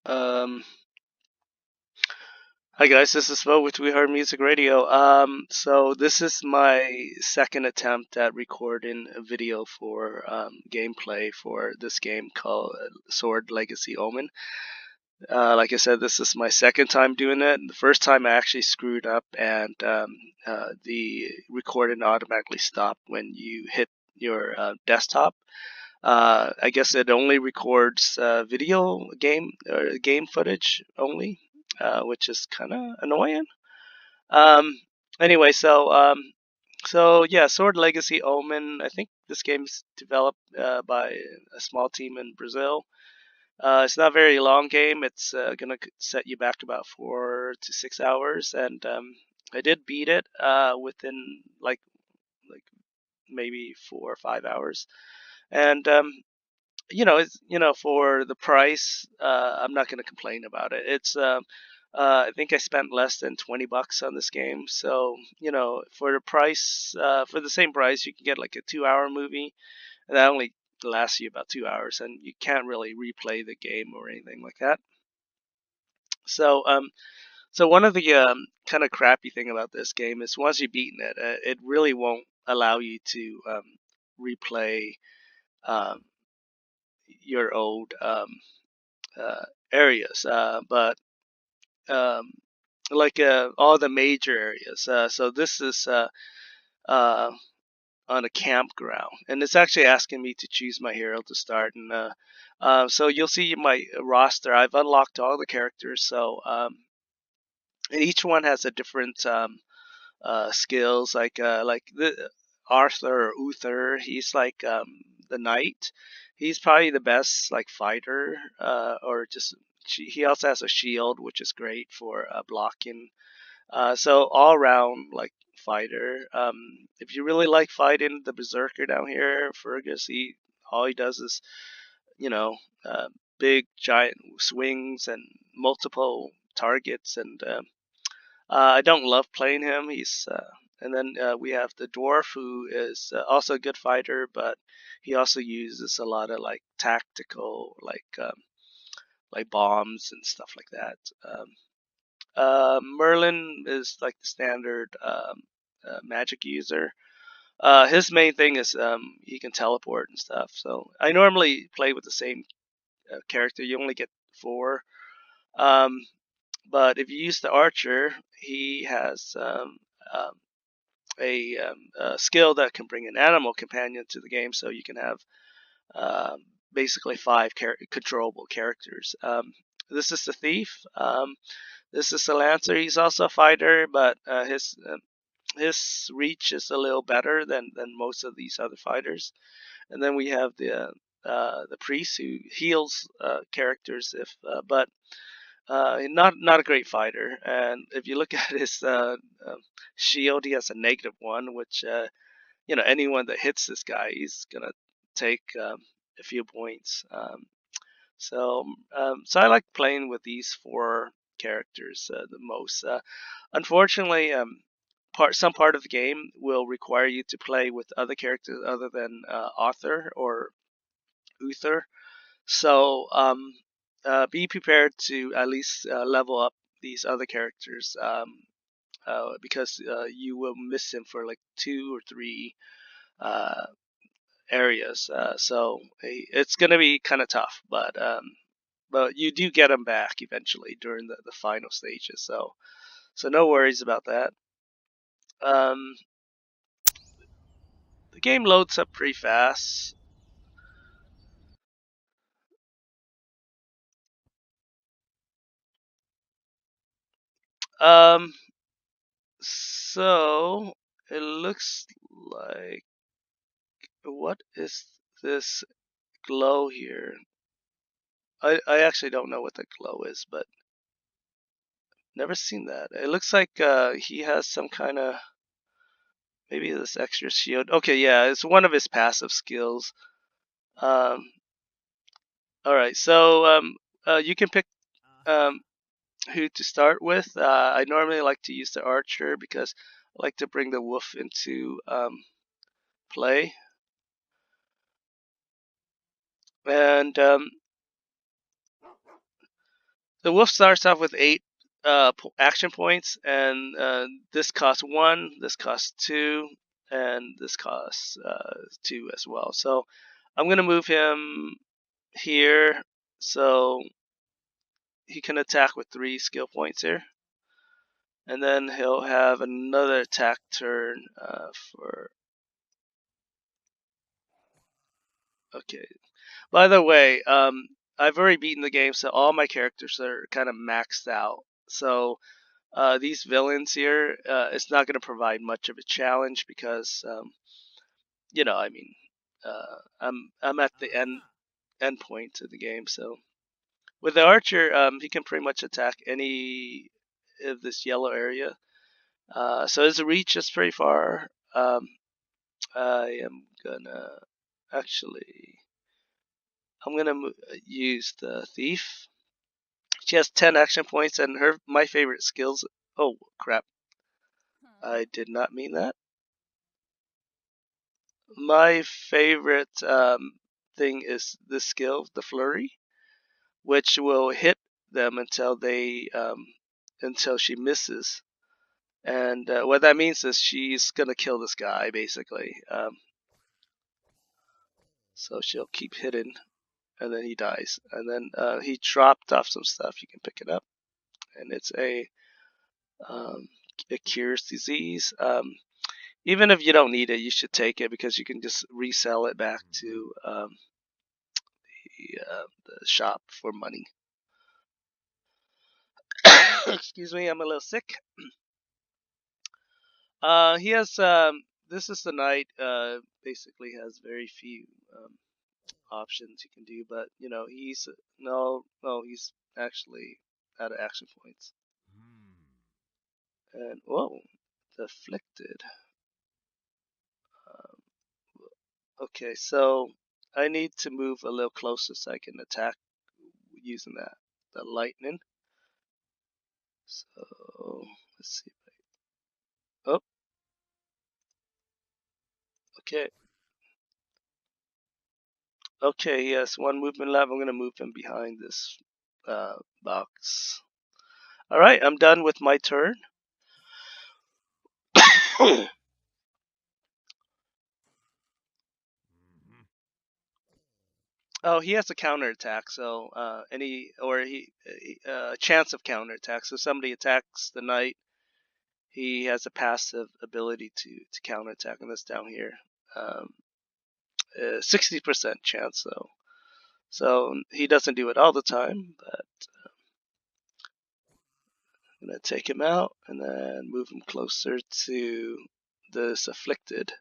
Um, Hi guys, this is Mo with We Heard Music Radio. So this is my second attempt at recording a video for gameplay for this game called Sword Legacy Omen. Like I said, this is my second time doing it. The first time I actually screwed up and the recording automatically stopped when you hit your desktop. I guess it only records video game or game footage only, which is kind of annoying. Um, anyway, so yeah, Sword Legacy Omen. I think this game's developed by a small team in Brazil. It's not a very long game. It's gonna set you back about 4 to 6 hours, and I did beat it within like maybe 4 or 5 hours. And it's for the price, I'm not going to complain about it. I think I spent less than $20 on this game, so for the price, for the same price, you can get like a 2-hour movie, and that only lasts you about 2 hours, and you can't really replay the game or anything like that. So one of the kind of crappy thing about this game is once you've beaten it, it really won't allow you to replay um, your old areas, but um, like all the major areas. So this is uh, on a campground, and it's actually asking me to choose my hero to start. And so you'll see my roster. I've unlocked all the characters, so and each one has a different skills. Like the Arthur or Uther, he's like the knight. He's probably the best like fighter, or just he also has a shield, which is great for blocking. So all around like fighter. If you really like fighting, the berserker down here, Fergus, all he does is you know uh, big giant swings and multiple targets, and I don't love playing him. And then we have the dwarf, who is also a good fighter, but he also uses a lot of like tactical, like bombs and stuff like that. Merlin is like the standard magic user. His main thing is he can teleport and stuff. So I normally play with the same character. You only get four. Um, but if you use the archer, he has a skill that can bring an animal companion to the game, so you can have basically five controllable characters. This is the thief. This is the lancer. He's also a fighter, but his reach is a little better than most of these other fighters. And then we have the priest, who heals characters if but not a great fighter. And if you look at his shield, he has a -1, which anyone that hits this guy, he's gonna take a few points. So I like playing with these four characters the most. Unfortunately, some part of the game will require you to play with other characters other than Arthur or Uther. So be prepared to at least level up these other characters, because you will miss him for like 2 or 3 uh, areas. So it's going to be kind of tough, but you do get them back eventually during the final stages. So no worries about that. Um, the game loads up pretty fast. Um, so it looks like, what is this glow here? I actually don't know what the glow is, but never seen that. It looks like he has some kind of, maybe this extra shield. Okay, yeah, it's one of his passive skills. Um, all right, so you can pick um, who to start with. I normally like to use the archer because I like to bring the wolf into play. And The wolf starts off with 8 action points, and this costs 1, this costs 2, and this costs 2 as well. So I'm going to move him here so he can attack with 3 skill points here. And then he'll have another attack turn for... Okay. By the way, I've already beaten the game, so all my characters are kind of maxed out. So these villains here, it's not going to provide much of a challenge because, I mean, I'm at the end point of the game. So with the archer, he can pretty much attack any of this yellow area. So his reach is pretty far. I am gonna actually, I'm gonna use the thief. She has 10 action points, and my favorite skills. Oh crap! I did not mean that. My favorite thing is this skill, the flurry, which will hit them until she misses. And what that means is she's gonna kill this guy basically. So she'll keep hitting, and then he dies. And then he dropped off some stuff. You can pick it up, and it's it cures disease. Even if you don't need it, you should take it because you can just resell it back to the shop for money. Excuse me, I'm a little sick. He has this is the knight. Basically has very few options you can do, but he's he's actually out of action points. And whoa, the afflicted. Um, okay, so I need to move a little closer so I can attack using the lightning. So let's see. Oh, okay. Okay, he has 1 movement left. I'm gonna move him behind this box. All right, I'm done with my turn. Oh, he has a counterattack, so he chance of counterattack. So somebody attacks the knight, he has a passive ability to counterattack, and that's down here. 60% chance though, so he doesn't do it all the time. But I'm gonna take him out and then move him closer to this afflicted.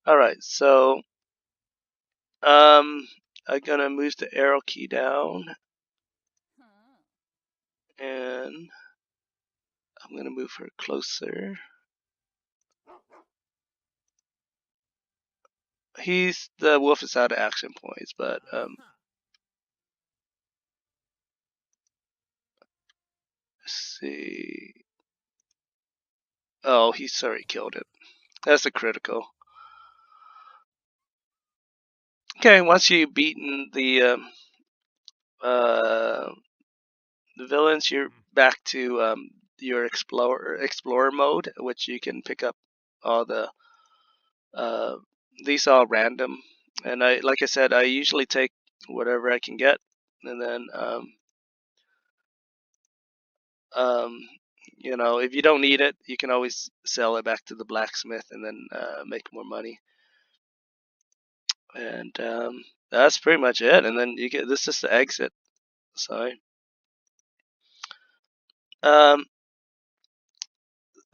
All right, so I'm gonna move the arrow key down, and I'm gonna move her closer. The wolf is out of action points, but let's see. Oh, he's already killed it. That's a critical. Okay, once you've beaten uh, the villains, you're back to your explorer mode, which you can pick up all the uh, these are all random, and like I said, I usually take whatever I can get, and then if you don't need it, you can always sell it back to the blacksmith and then make more money. And that's pretty much it. And then this is the exit. Sorry.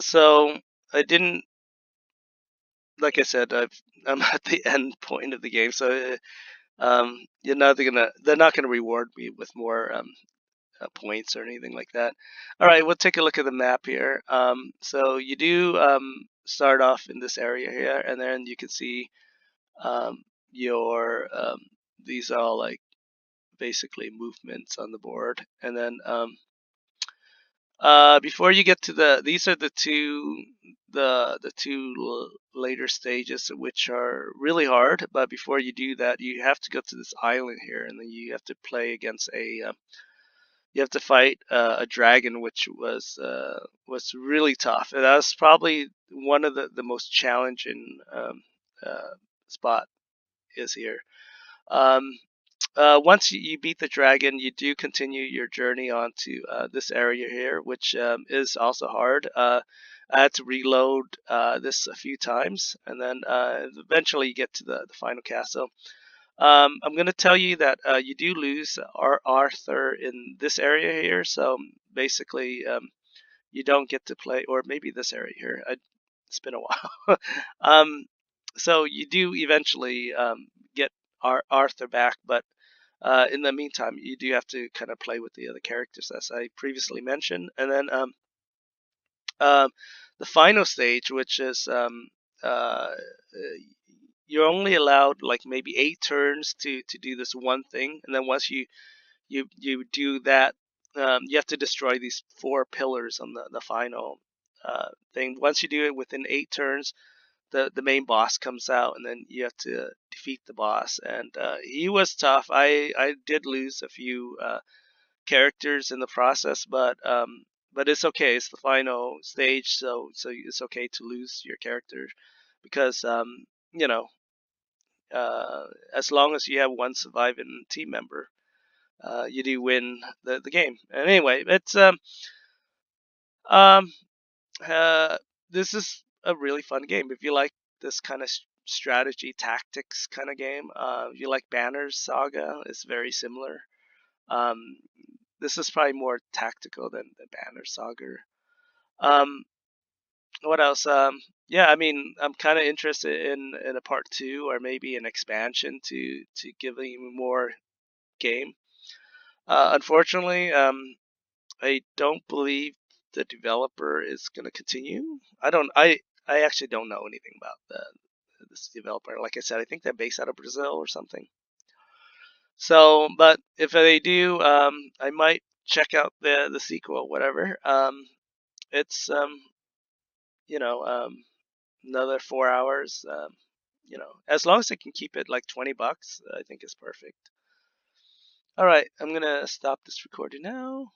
So I didn't, like I said, I'm at the end point of the game, so they're not gonna reward me with more points or anything like that. All right, we'll take a look at the map here. So you do start off in this area here, and then you can see your these are all like basically movements on the board, and then before you get to these are the two later stages, which are really hard. But before you do that, you have to go to this island here, and then you have to play against you have to fight a dragon, which was really tough. And that was probably one of the most challenging uh, spot is here. Um, once you beat the dragon, you do continue your journey onto this area here, which is also hard. I had to reload this a few times, and then eventually you get to the final castle. I'm going to tell you that you do lose Arthur in this area here, so basically you don't get to play, or maybe this area here. It's been a while. um, so you do eventually get Arthur back, but in the meantime, you do have to kind of play with the other characters, as I previously mentioned. And then um, the final stage, which is uh, you're only allowed like maybe 8 turns to do this one thing, and then once you do that, you have to destroy these 4 pillars on the final thing. Once you do it within 8 turns, the main boss comes out, and then you have to defeat the boss. And he was tough. I did lose a few characters in the process, but it's okay. It's the final stage, so it's okay to lose your character because you know as long as you have one surviving team member, you do win the game. And anyway, it's um uh, this is a really fun game. If you like this kind of strategy tactics kind of game, if you like Banner's Saga, it's very similar. Um, this is probably more tactical than the Banner Saga. Um, what else? Yeah, I mean, I'm kind of interested in a part two or maybe an expansion to give even more game. Unfortunately, I don't believe the developer is going to continue. I don't. I actually don't know anything about this developer. Like I said, I think they're based out of Brazil or something. So, but if they do, I might check out the sequel, whatever. It's you know, another 4 hours. As long as I can keep it like $20, I think is perfect. All right, I'm gonna stop this recording now.